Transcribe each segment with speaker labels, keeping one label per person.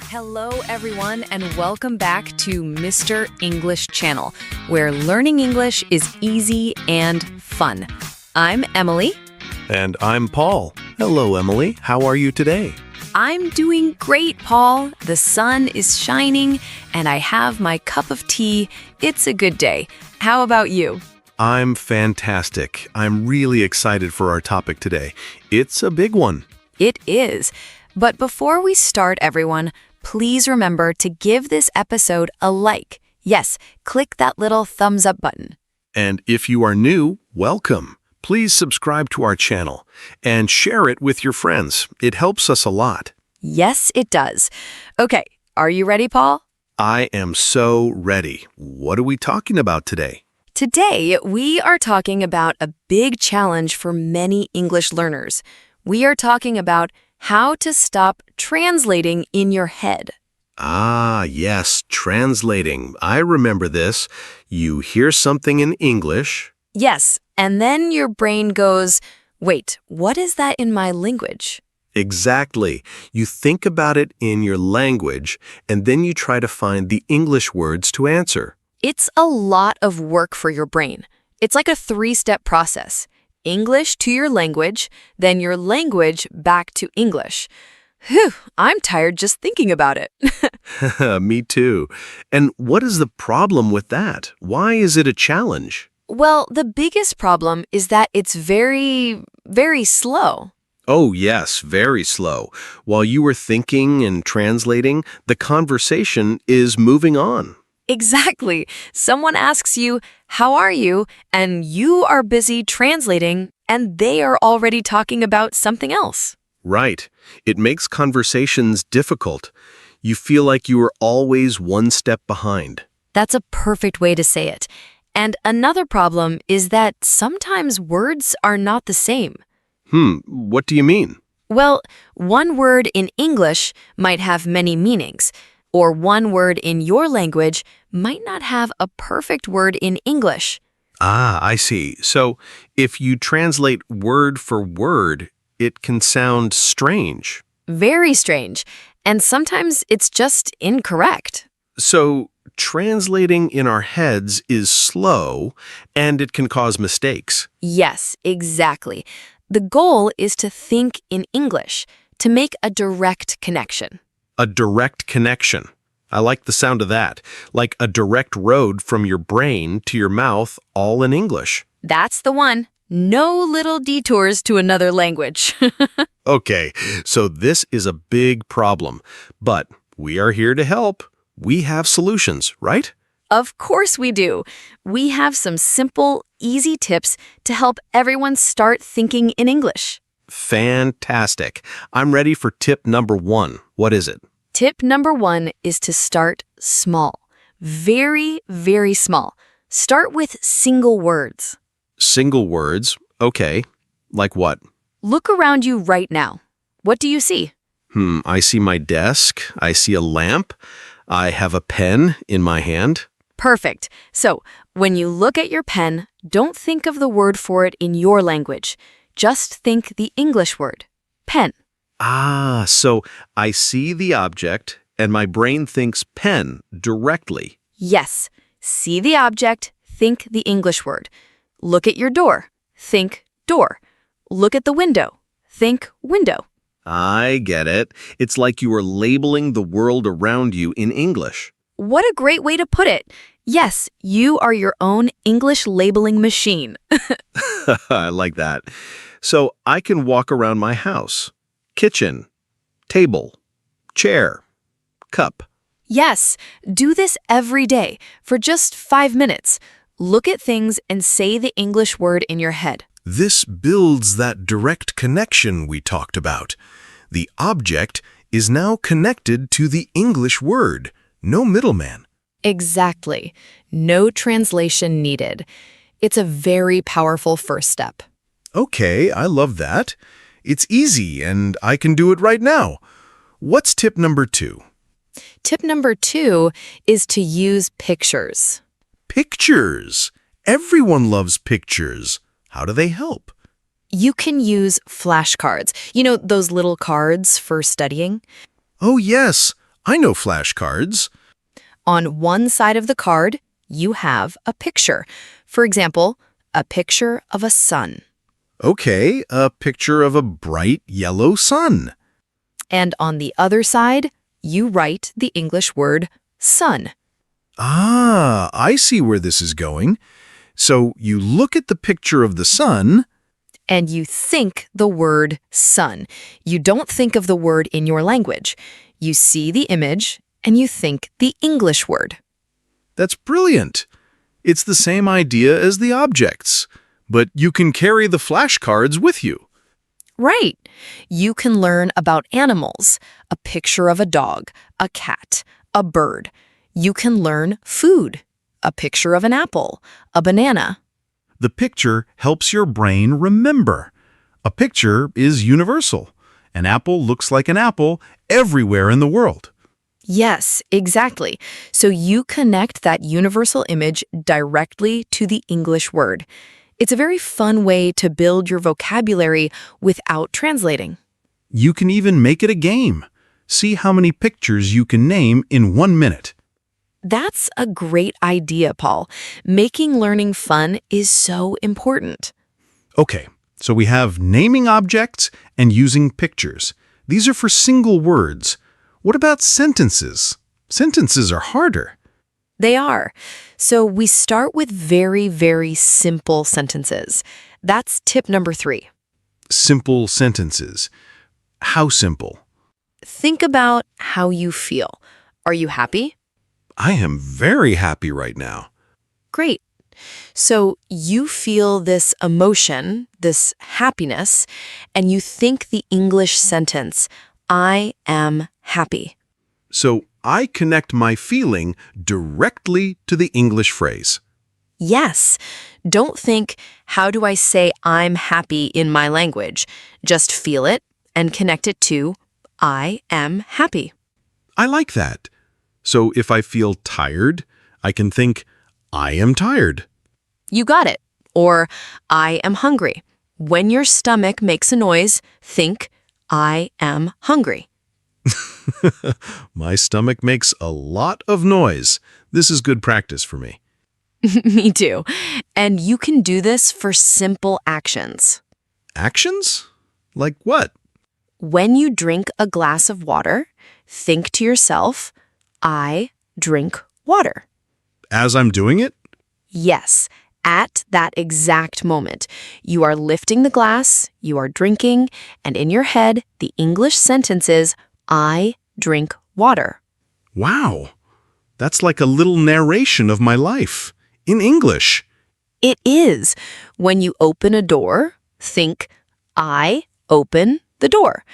Speaker 1: Hello, everyone, and welcome back to Mr. English Channel, where learning English is easy and fun. I'm Emily.
Speaker 2: And I'm Paul. Hello, Emily. How are you today?
Speaker 1: I'm doing great, Paul. The sun is shining, and I have my cup of tea. It's a good day. How about you?
Speaker 2: I'm fantastic. I'm really excited for our topic today. It's a big one.
Speaker 1: It is. But before we start, everyone, please remember to give this episode a like. Yes, click that little thumbs up button.
Speaker 2: And if you are new, welcome. Please subscribe to our channel and share it with your friends. It helps us a lot.
Speaker 1: Yes, it does. Okay, are you ready, Paul?
Speaker 2: I am so ready. What are we talking about today?
Speaker 1: Today, we are talking about a big challenge for many English learners. We are talking about how to stop translating in your head.
Speaker 2: Ah, yes, translating. I remember this. You hear something in English.
Speaker 1: Yes, and then your brain goes, wait, what is that in my language?
Speaker 2: Exactly. You think about it in your language, and then you try to find the English words to answer.
Speaker 1: It's a lot of work for your brain. It's like a 3-step process. English to your language, then your language back to English. Whew, I'm tired just thinking about it.
Speaker 2: Me too. And what is the problem with that? Why is it a challenge?
Speaker 1: Well, the biggest problem is that it's very, very slow.
Speaker 2: Oh, yes, very slow. While you were thinking and translating, the conversation is moving on.
Speaker 1: Exactly. Someone asks you, how are you? And you are busy translating, and they are already talking about something else.
Speaker 2: Right. It makes conversations difficult. You feel like you are always one step behind.
Speaker 1: That's a perfect way to say it. And another problem is that sometimes words are not the same.
Speaker 2: What do you mean?
Speaker 1: Well, one word in English might have many meanings, or one word in your language might not have a perfect word in English.
Speaker 2: Ah, I see. So if you translate word for word, it can sound strange.
Speaker 1: Very strange. And sometimes it's just incorrect.
Speaker 2: So translating in our heads is slow, and it can cause mistakes.
Speaker 1: Yes, exactly. The goal is to think in English, to make a direct connection.
Speaker 2: A direct connection. I like the sound of that. Like a direct road from your brain to your mouth, all in English.
Speaker 1: That's the one. No little detours to another language.
Speaker 2: Okay, so this is a big problem, but we are here to help. We have solutions, right?
Speaker 1: Of course we do. We have some simple, easy tips to help everyone start thinking in English.
Speaker 2: Fantastic. I'm ready for tip number 1. What is it?
Speaker 1: Tip number 1 is to start small. Very, very small. Start with single words.
Speaker 2: Single words. Okay. Like what?
Speaker 1: Look around you right now. What do you see?
Speaker 2: I see my desk. I see a lamp. I have a pen in my hand.
Speaker 1: Perfect. So, when you look at your pen, don't think of the word for it in your language. Just think the English word, pen.
Speaker 2: Ah, so I see the object, and my brain thinks pen directly.
Speaker 1: Yes. See the object, think the English word. Look at your door, think door. Look at the window, think window.
Speaker 2: I get it. It's like you are labeling the world around you in English.
Speaker 1: What a great way to put it. Yes, you are your own English labeling machine.
Speaker 2: I like that. So I can walk around my house. Kitchen, table, chair, cup.
Speaker 1: Yes, do this every day for just 5 minutes. Look at things and say the English word in your head.
Speaker 3: This builds that direct connection we talked about. The object is now connected to the English word. No middleman.
Speaker 1: Exactly. No translation needed. It's a very powerful first step.
Speaker 3: Okay, I love that. It's easy and I can do it right now. What's tip number 2?
Speaker 1: Tip number 2 is to use pictures.
Speaker 3: Pictures. Everyone loves pictures. How do they help?
Speaker 1: You can use flashcards. You know, those little cards for studying?
Speaker 3: Oh yes, I know flashcards.
Speaker 1: On one side of the card, you have a picture. For example, a picture of a sun.
Speaker 3: Okay, a picture of a bright yellow sun.
Speaker 1: And on the other side, you write the English word sun.
Speaker 3: Ah, I see where this is going. So you look at the picture of the sun.
Speaker 1: And you think the word sun. You don't think of the word in your language. You see the image and you think the English word.
Speaker 3: That's brilliant. It's the same idea as the objects, but you can carry the flashcards with you.
Speaker 1: Right. You can learn about animals, a picture of a dog, a cat, a bird. You can learn food, a picture of an apple, a banana.
Speaker 3: The picture helps your brain remember. A picture is universal. An apple looks like an apple everywhere in the world.
Speaker 1: Yes, exactly. So you connect that universal image directly to the English word. It's a very fun way to build your vocabulary without translating.
Speaker 3: You can even make it a game. See how many pictures you can name in 1 minute.
Speaker 1: That's a great idea, Paul. Making learning fun is so important.
Speaker 3: Okay, so we have naming objects and using pictures. These are for single words. What about sentences? Sentences are harder.
Speaker 1: They are. So we start with very, very simple sentences. That's tip number 3.
Speaker 3: Simple sentences. How simple?
Speaker 1: Think about how you feel. Are you happy?
Speaker 3: I am very happy right now.
Speaker 1: Great. So you feel this emotion, this happiness, and you think the English sentence, I am happy.
Speaker 3: So I connect my feeling directly to the English phrase.
Speaker 1: Yes. Don't think, how do I say I'm happy in my language? Just feel it and connect it to, I am happy.
Speaker 3: I like that. So if I feel tired, I can think, I am tired.
Speaker 1: You got it. Or, I am hungry. When your stomach makes a noise, think, I am hungry.
Speaker 3: My stomach makes a lot of noise. This is good practice for me.
Speaker 1: Me too. And you can do this for simple actions.
Speaker 3: Actions? Like what?
Speaker 1: When you drink a glass of water, think to yourself, I drink water.
Speaker 3: As I'm doing it?
Speaker 1: Yes, at that exact moment. You are lifting the glass, you are drinking, and in your head, the English sentence is, I drink water.
Speaker 3: Wow. That's like a little narration of my life. In English.
Speaker 1: It is. When you open a door, think, I open the door.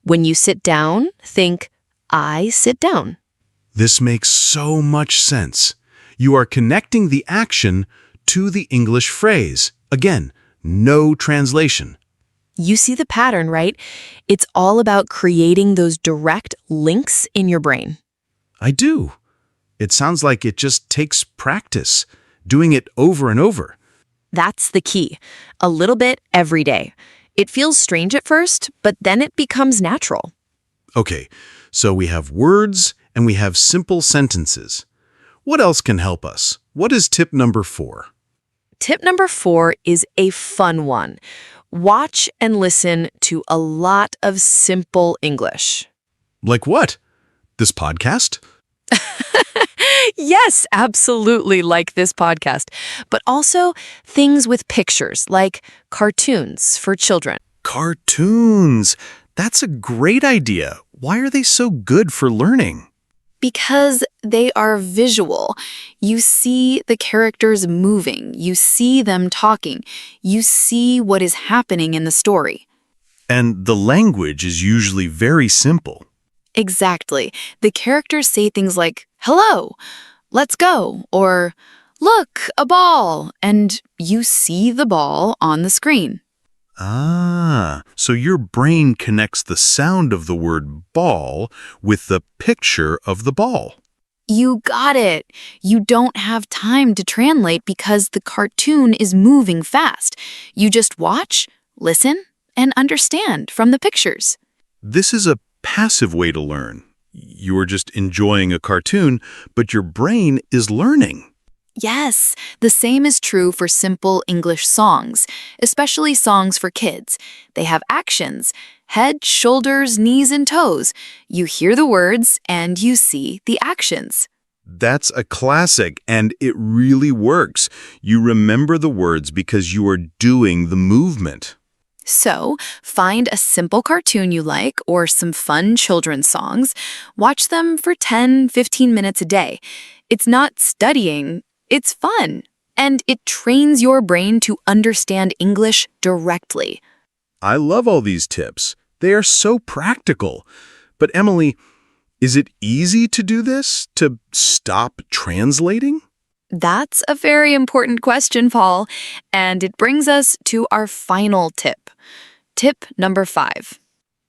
Speaker 1: When you sit down, think, I sit down.
Speaker 3: This makes so much sense. You are connecting the action to the English phrase. Again, no translation.
Speaker 1: You see the pattern, right? It's all about creating those direct links in your brain.
Speaker 3: I do. It sounds like it just takes practice, doing it over and over.
Speaker 1: That's the key. A little bit every day. It feels strange at first, but then it becomes natural.
Speaker 3: Okay, so we have words and we have simple sentences. What else can help us? What is tip number 4?
Speaker 1: Tip number 4 is a fun one. Watch and listen to a lot of simple English.
Speaker 3: Like what? This podcast?
Speaker 1: Yes, absolutely, like this podcast. But also things with pictures, like cartoons for children.
Speaker 3: Cartoons! That's a great idea. Why are they so good for learning?
Speaker 1: Because they are visual. You see the characters moving. You see them talking. You see what is happening in the story.
Speaker 3: And the language is usually very simple.
Speaker 1: Exactly. The characters say things like, hello, let's go, or look, a ball, and you see the ball on the screen.
Speaker 3: Ah, so your brain connects the sound of the word ball with the picture of the ball.
Speaker 1: You got it. You don't have time to translate because the cartoon is moving fast. You just watch, listen, and understand from the pictures.
Speaker 3: This is a passive way to learn. You are just enjoying a cartoon, but your brain is learning.
Speaker 1: Yes, the same is true for simple English songs, especially songs for kids. They have actions: head, shoulders, knees, and toes. You hear the words and you see the actions.
Speaker 3: That's a classic, and it really works. You remember the words because you are doing the movement.
Speaker 1: So, find a simple cartoon you like or some fun children's songs. Watch them for 10-15 minutes a day. It's not studying, it's fun. And it trains your brain to understand English directly.
Speaker 3: I love all these tips. They are so practical. But Emily, is it easy to do this? To stop translating?
Speaker 1: That's a very important question, Paul. And it brings us to our final tip. Tip number 5.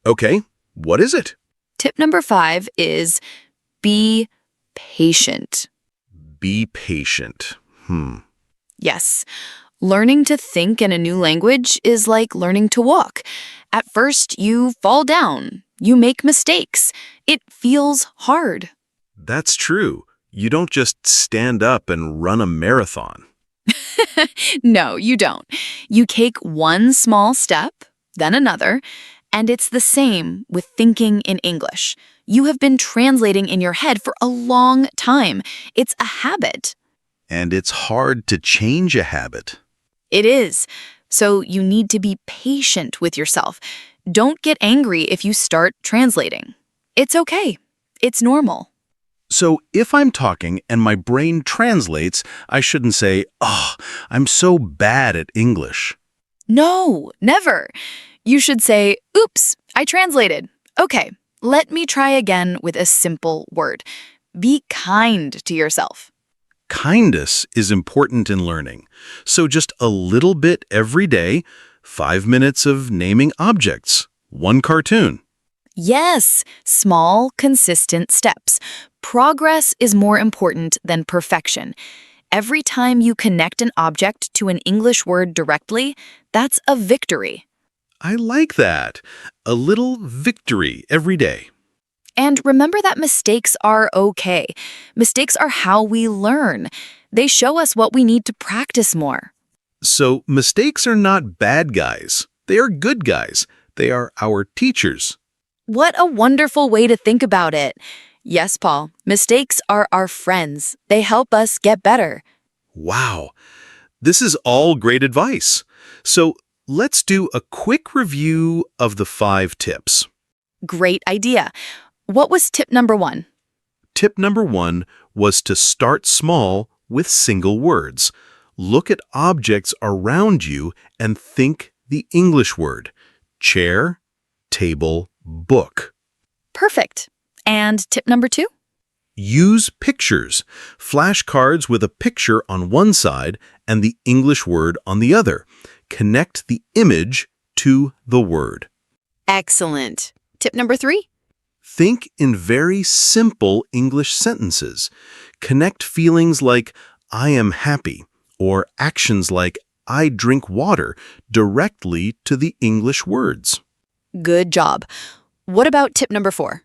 Speaker 3: Okay, what is it?
Speaker 1: Tip number 5 is be patient.
Speaker 3: Be patient.
Speaker 1: Yes, learning to think in a new language is like learning to walk. At first, you fall down, you make mistakes. It feels hard.
Speaker 3: That's true. You don't just stand up and run a marathon.
Speaker 1: No, you don't. You take one small step, then another, and it's the same with thinking in English. You have been translating in your head for a long time. It's a habit.
Speaker 3: And it's hard to change a habit.
Speaker 1: It is. So you need to be patient with yourself. Don't get angry if you start translating. It's okay. It's normal.
Speaker 3: So if I'm talking and my brain translates, I shouldn't say, "Oh, I'm so bad at English."
Speaker 1: No, never. You should say, oops, I translated. Okay, let me try again with a simple word. Be kind to yourself.
Speaker 3: Kindness is important in learning. So just a little bit every day, 5 minutes of naming objects, one cartoon.
Speaker 1: Yes, small, consistent steps. Progress is more important than perfection. Every time you connect an object to an English word directly, that's a victory.
Speaker 3: I like that. A little victory every day.
Speaker 1: And remember that mistakes are okay. Mistakes are how we learn. They show us what we need to practice more.
Speaker 3: So mistakes are not bad guys. They are good guys. They are our teachers.
Speaker 1: What a wonderful way to think about it. Yes, Paul, mistakes are our friends. They help us get better.
Speaker 3: Wow. This is all great advice. So let's do a quick review of the 5 tips.
Speaker 1: Great idea. What was tip number 1?
Speaker 3: Tip number 1 was to start small with single words. Look at objects around you and think the English word. Chair, table, book.
Speaker 1: Perfect. And tip number 2?
Speaker 3: Use pictures. Flashcards with a picture on one side and the English word on the other. Connect the image to the word.
Speaker 1: Excellent. Tip number 3?
Speaker 3: Think in very simple English sentences. Connect feelings like, I am happy, or actions like, I drink water, directly to the English words.
Speaker 1: Good job. What about tip number 4?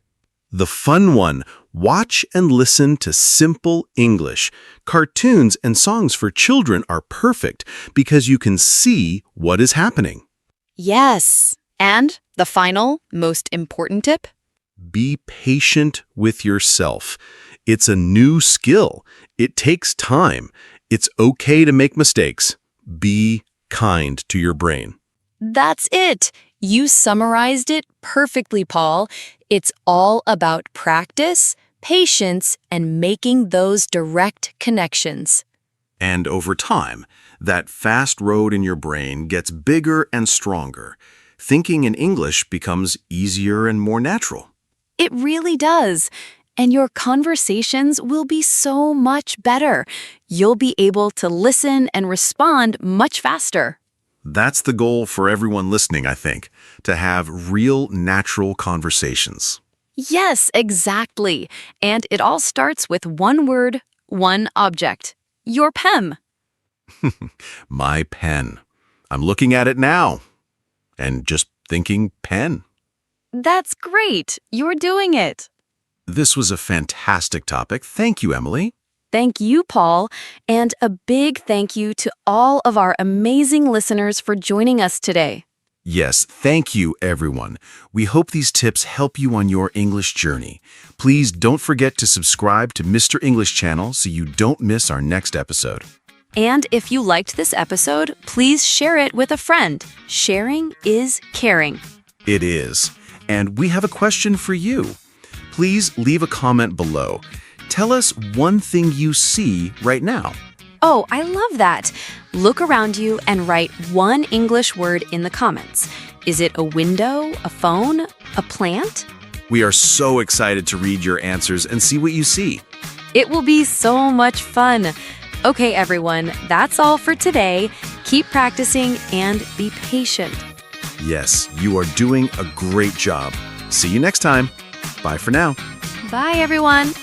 Speaker 3: The fun one, watch and listen to simple English. Cartoons and songs for children are perfect because you can see what is happening.
Speaker 1: Yes. And the final, most important tip?
Speaker 3: Be patient with yourself. It's a new skill. It takes time. It's okay to make mistakes. Be kind to your brain.
Speaker 1: That's it. You summarized it perfectly, Paul. It's all about practice, patience, and making those direct connections.
Speaker 3: And over time, that fast road in your brain gets bigger and stronger. Thinking in English becomes easier and more natural.
Speaker 1: It really does. And your conversations will be so much better. You'll be able to listen and respond much faster.
Speaker 3: That's the goal for everyone listening, I think, to have real, natural conversations.
Speaker 1: Yes, exactly. And it all starts with one word, one object. Your pen.
Speaker 3: My pen. I'm looking at it now and just thinking pen.
Speaker 1: That's great. You're doing it.
Speaker 3: This was a fantastic topic. Thank you, Emily.
Speaker 1: Thank you, Paul, and a big thank you to all of our amazing listeners for joining us today.
Speaker 3: Yes, thank you, everyone. We hope these tips help you on your English journey. Please don't forget to subscribe to Mr. English channel so you don't miss our next episode.
Speaker 1: And if you liked this episode, please share it with a friend. Sharing is caring.
Speaker 3: It is. And we have a question for you. Please leave a comment below. Tell us one thing you see right now.
Speaker 1: Oh, I love that. Look around you and write one English word in the comments. Is it a window, a phone, a plant?
Speaker 3: We are so excited to read your answers and see what you see.
Speaker 1: It will be so much fun. Okay, everyone, that's all for today. Keep practicing and be patient.
Speaker 3: Yes, you are doing a great job. See you next time. Bye for now.
Speaker 1: Bye, everyone.